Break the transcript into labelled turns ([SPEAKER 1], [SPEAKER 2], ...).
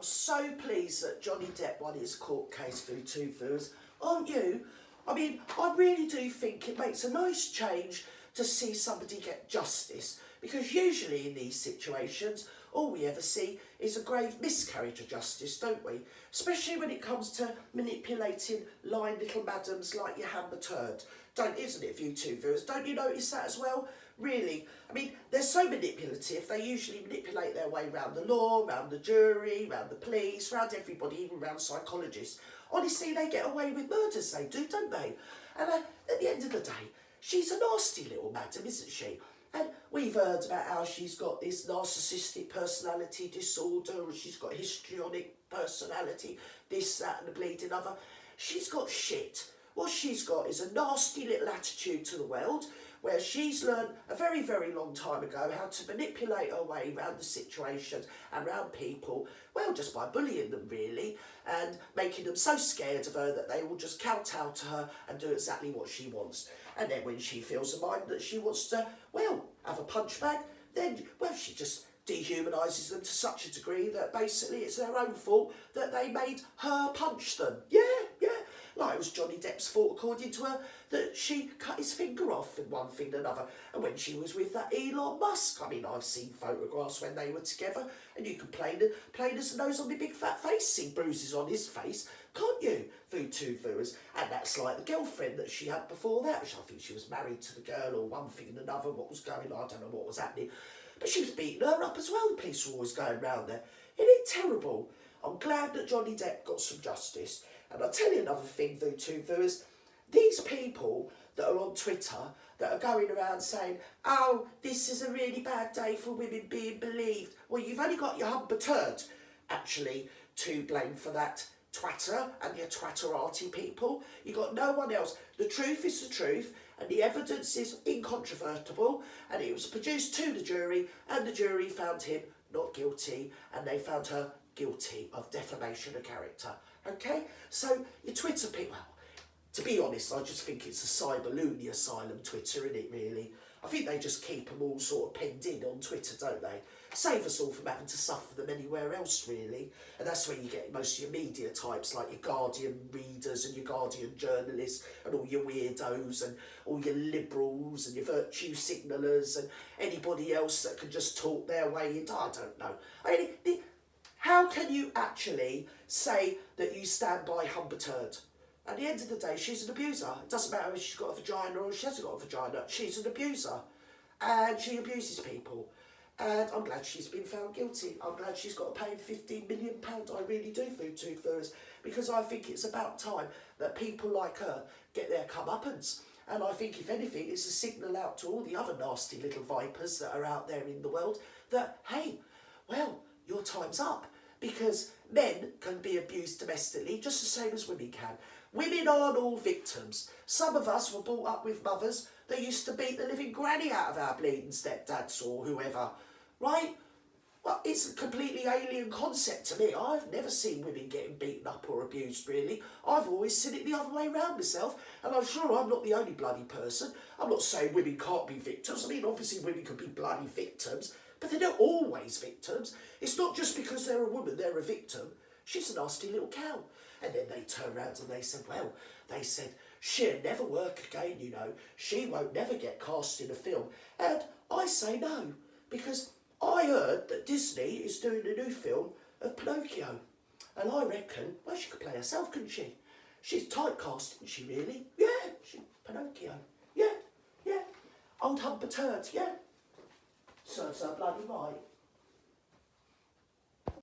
[SPEAKER 1] I'm so pleased that Jonny Depp won his court case for two viewers. Aren't you? I mean, I really do think it makes a nice change to see somebody get justice, because usually in these situations, all we ever see is a grave miscarriage of justice, don't we? Especially when it comes to manipulating lying little madams like your Humber Turd. Isn't it, you two viewers? Don't you notice that as well? Really? I mean, they're so manipulative. They usually manipulate their way around the law, around the jury, around the police, around everybody, even around psychologists. Honestly, they get away with murders, they do, don't they? And at the end of the day, she's a nasty little madam, isn't she? And we've heard about how she's got this narcissistic personality disorder, or she's got histrionic personality, this, that and the bleeding other. She's got shit. What she's got is a nasty little attitude to the world, where she's learned a very, very long time ago how to manipulate her way around the situations and around people, well, just by bullying them, really, and making them so scared of her that they will just kowtow to her and do exactly what she wants. And then when she feels a mind that she wants to, well, have a punch bag, then, well, she just dehumanises them to such a degree that basically it's their own fault that they made her punch them. Yeah. Like it was Jonny Depp's fault, according to her, that she cut his finger off and one thing and another. And when she was with that Elon Musk, I mean, I've seen photographs when they were together, and you can plain as the nose on my big fat face see bruises on his face, can't you, two viewers? And that's like the girlfriend that she had before that, which I think she was married to the girl or one thing and another, what was going on, I don't know what was happening. But she was beating her up as well, the police were always going round there. Isn't it terrible? I'm glad that Jonny Depp got some justice. And I'll tell you another thing, two viewers. These people that are on Twitter that are going around saying, oh, this is a really bad day for women being believed. Well, you've only got your Humber Turd, actually, to blame for that twatter and your twatterati people. You've got no one else. The truth is the truth, and the evidence is incontrovertible, and it was produced to the jury, and the jury found him not guilty, and they found her guilty of defamation of character. Okay, so your Twitter people, well, to be honest, I just think it's a cyber loony asylum, Twitter, isn't it, really? I think they just keep them all sort of penned in on Twitter, don't they? Save us all from having to suffer them anywhere else, really. And that's where you get most of your media types, like your Guardian readers and your Guardian journalists and all your weirdos and all your liberals and your virtue signallers and anybody else that can just talk their way into, I don't know. I mean, how can you actually say that you stand by Humber Turd? At the end of the day, she's an abuser. It doesn't matter if she's got a vagina or she hasn't got a vagina. She's an abuser. And she abuses people. And I'm glad she's been found guilty. I'm glad she's got to pay £15 million. I really do, two viewers. Because I think it's about time that people like her get their comeuppance. And I think, if anything, it's a signal out to all the other nasty little vipers that are out there in the world that, hey, well, your time's up. Because men can be abused domestically just the same as women can. Women aren't all victims. Some of us were brought up with mothers that used to beat the living granny out of our bleeding stepdads or whoever, right? Well, it's a completely alien concept to me. I've never seen women getting beaten up or abused, really. I've always seen it the other way around myself, and I'm sure I'm not the only bloody person. I'm not saying women can't be victims. I mean, obviously women can be bloody victims, but they're not always victims. It's not just because they're a woman, they're a victim. She's a nasty little cow. And then they turn around and they said, well, they said, she'll never work again, you know. She won't never get cast in a film. And I say no, because I heard that Disney is doing a new film of Pinocchio. And I reckon, well, she could play herself, couldn't she? She's typecast, isn't she, really? Yeah, she's Pinocchio. Yeah. Old Humber Turd, yeah. Serves her bloody right.